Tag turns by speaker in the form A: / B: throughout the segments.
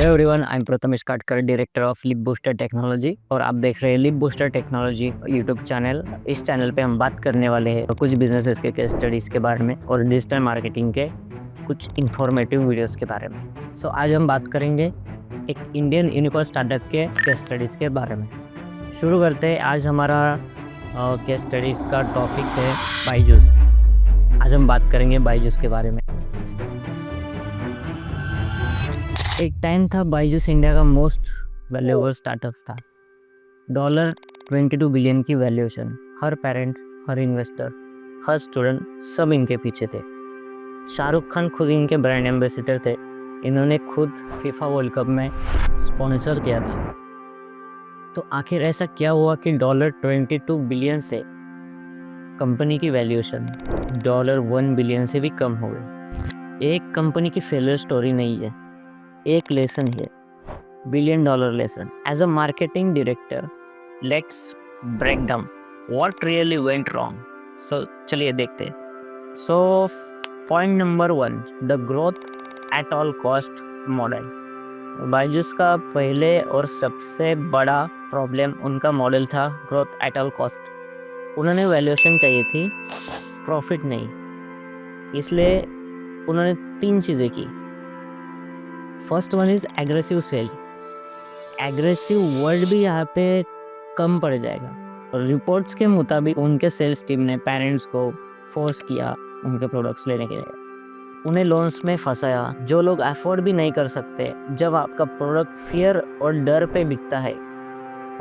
A: Hello everyone, I am Prathamesh Katkar, director of Lip Booster Technology और आप देख रहे हैं Lip Booster Technology YouTube channel. इस चैनल पे हम बात करने वाले हैं कुछ बिजनेसेस के केस स्टडीज़ के बारे में और डिजिटल मार्केटिंग के कुछ इंफॉर्मेटिव वीडियोस के बारे में। सो आज हम बात करेंगे एक इंडियन यूनिकॉर्न स्टार्टअप के केस स्टडीज़ के बारे में। शुरू करते हैं। आज हमारा केस स्टडीज़ का टॉपिक है बायजूस। आज हम बात करेंगे बायजूस के बारे में। एक टाइम था बायजूस इंडिया का मोस्ट वैल्यूएबल स्टार्टअप था। $22 बिलियन की वैल्यूएशन। हर पेरेंट, हर इन्वेस्टर, हर स्टूडेंट सब इनके पीछे थे। शाहरुख खान खुद इनके ब्रांड एम्बेसडर थे। इन्होंने खुद फीफा वर्ल्ड कप में स्पॉन्सर किया था। तो आखिर ऐसा क्या हुआ कि $22 बिलियन से कंपनी की वैल्यूएशन $1 बिलियन से भी कम हो गई। एक कंपनी की फेलियर स्टोरी नहीं है, एक लेसन है, $1 billion lesson. As a marketing director, let's break down what really went wrong. So चलिए देखते हैं। So point number 1, the growth at all cost model. Byju's का पहले और सबसे बड़ा प्रॉब्लम उनका मॉडल था ग्रोथ एट ऑल कॉस्ट। उन्होंने वैल्यूएशन चाहिए थी, प्रॉफिट नहीं। इसलिए उन्होंने 3 चीज़ें की। First one is aggressive sale. Aggressive word भी यहाँ पे कम पड़ जाएगा। और रिपोर्ट्स के मुताबिक उनके सेल्स टीम ने पेरेंट्स को फोर्स किया उनके प्रोडक्ट्स लेने के लिए। उन्हें लोन्स में फंसाया जो लोग अफोर्ड भी नहीं कर सकते। जब आपका प्रोडक्ट फियर और डर पे बिकता है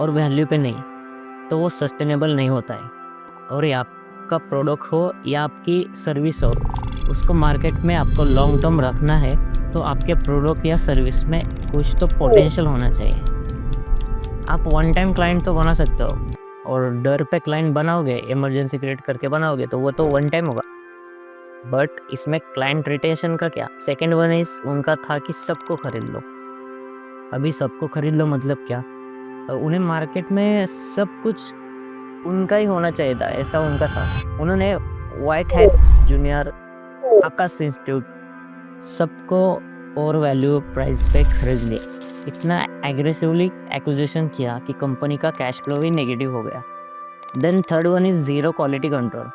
A: और वैल्यू पे नहीं, तो वो सस्टेनेबल नहीं होता है। और ये आपका प्रोडक्ट हो या आपकी सर्विस हो, उसको मार्केट में आपको लॉन्ग टर्म रखना है तो आपके प्रोडक्ट या सर्विस में कुछ तो पोटेंशियल होना चाहिए। आप वन टाइम क्लाइंट तो बना सकते हो और डर पे क्लाइंट बनाओगे, इमरजेंसी क्रिएट करके बनाओगे तो वो तो वन टाइम होगा। बट इसमें क्लाइंट रिटेंशन का क्या। सेकेंड वन इज उनका था कि सबको खरीद लो। अभी सबको खरीद लो मतलब क्या, उन्हें मार्केट में सब कुछ उनका ही होना चाहिए था, ऐसा उनका था। उन्होंने व्हाइट हैट जूनियर, आकाश इंस्टीट्यूट सबको और वैल्यू प्राइस पे खरीद लिया। इतना एग्रेसिवली एक्विजिशन किया कि कंपनी का कैश फ्लो भी नेगेटिव हो गया। Then third one is zero quality control.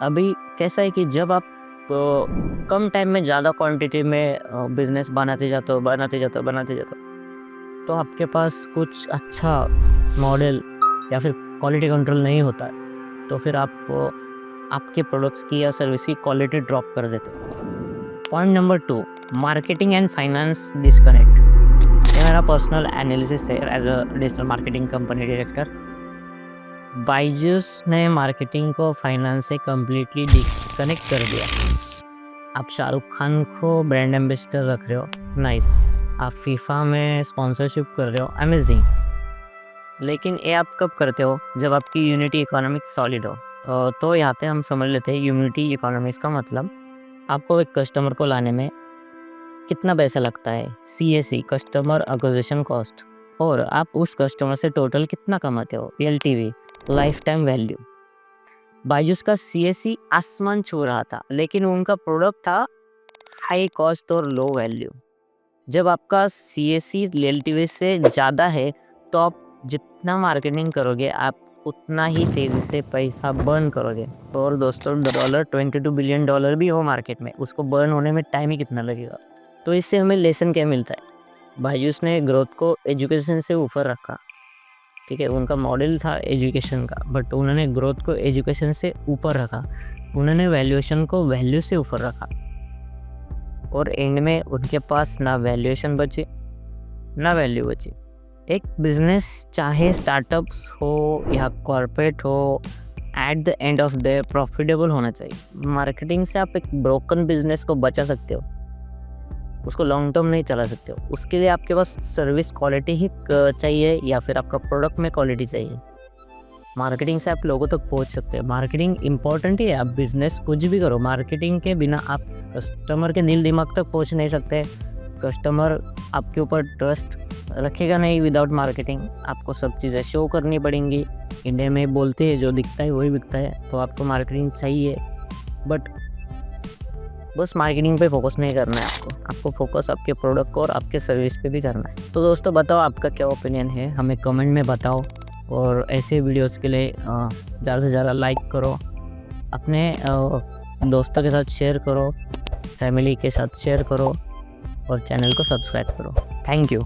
A: अभी कैसा है कि जब आप कम टाइम में ज़्यादा क्वांटिटी में बिजनेस बनाते जाते हो तो आपके पास कुछ अच्छा मॉडल या फिर क्वालिटी कंट्रोल नहीं होता है, तो फिर आप आपके प्रोडक्ट्स की या सर्विस की क्वालिटी ड्रॉप कर देते हो। Point number 2, marketing and finance disconnect. ये मेरा पर्सनल एनालिसिस है as a digital marketing company director. Byju's ने मार्केटिंग को फाइनेंस से कम्प्लीटली डिस्कनेक्ट कर दिया। आप शाहरुख खान को ब्रांड एम्बेसडर रख रहे हो, नाइस। आप फीफा में स्पॉन्सरशिप कर रहे हो, अमेजिंग। लेकिन ये आप कब करते हो, जब आपकी यूनिटी इकोनॉमिक्स सॉलिड हो। तो यहाँ पे हम समझ लेते हैं यूनिटी इकोनॉमिक्स का मतलब आपको एक कस्टमर को लाने में कितना पैसा लगता है, CAC, कस्टमर एक्विजिशन कॉस्ट, और आप उस कस्टमर से टोटल कितना कमाते हो, LTV, life time value. Byju's का CAC आसमान छू रहा था, लेकिन उनका प्रोडक्ट था हाई कॉस्ट और लो वैल्यू। जब आपका CAC LTV से ज़्यादा है तो आप जितना मार्केटिंग करोगे आप उतना ही तेज़ी से पैसा बर्न करोगे। और दोस्तों, $22 बिलियन भी हो मार्केट में, उसको बर्न होने में टाइम ही कितना लगेगा। तो इससे हमें लेसन क्या मिलता है। बायजूस ने ग्रोथ को एजुकेशन से ऊपर रखा, ठीक है। उनका मॉडल था एजुकेशन का, बट उन्होंने ग्रोथ को एजुकेशन से ऊपर रखा। उन्होंने वैल्यूएशन को वैल्यू से ऊपर रखा और एंड में उनके पास ना वैल्यूएशन बचे ना वैल्यू बची। एक बिजनेस चाहे स्टार्टअप्स हो या कॉर्पोरेट हो, at the end of the profitable होना चाहिए। मार्केटिंग से आप एक ब्रोकन बिजनेस को बचा सकते हो, उसको लॉन्ग टर्म नहीं चला सकते हो। उसके लिए आपके पास सर्विस क्वालिटी ही चाहिए या फिर आपका प्रोडक्ट में क्वालिटी चाहिए। मार्केटिंग से आप लोगों तक पहुंच सकते हो। मार्केटिंग इंपॉर्टेंट ही है। आप बिजनेस कुछ भी करो, मार्केटिंग के बिना आप कस्टमर के दिल दिमाग तक पहुंच नहीं सकते। कस्टमर आपके ऊपर ट्रस्ट रखेगा नहीं विदाउट मार्केटिंग। आपको सब चीज़ें शो करनी पड़ेंगी। इंडिया में बोलते हैं जो दिखता है वही बिकता है, तो आपको मार्केटिंग चाहिए। बट बस मार्केटिंग पे फोकस नहीं करना है आपको फोकस आपके प्रोडक्ट को और आपके सर्विस पे भी करना है। तो दोस्तों बताओ आपका क्या ओपिनियन है, हमें कमेंट में बताओ। और ऐसे वीडियोस के लिए ज़्यादा से ज़्यादा लाइक करो, अपने दोस्तों के साथ शेयर करो, फैमिली के साथ शेयर करो और चैनल को सब्सक्राइब करो। Thank you.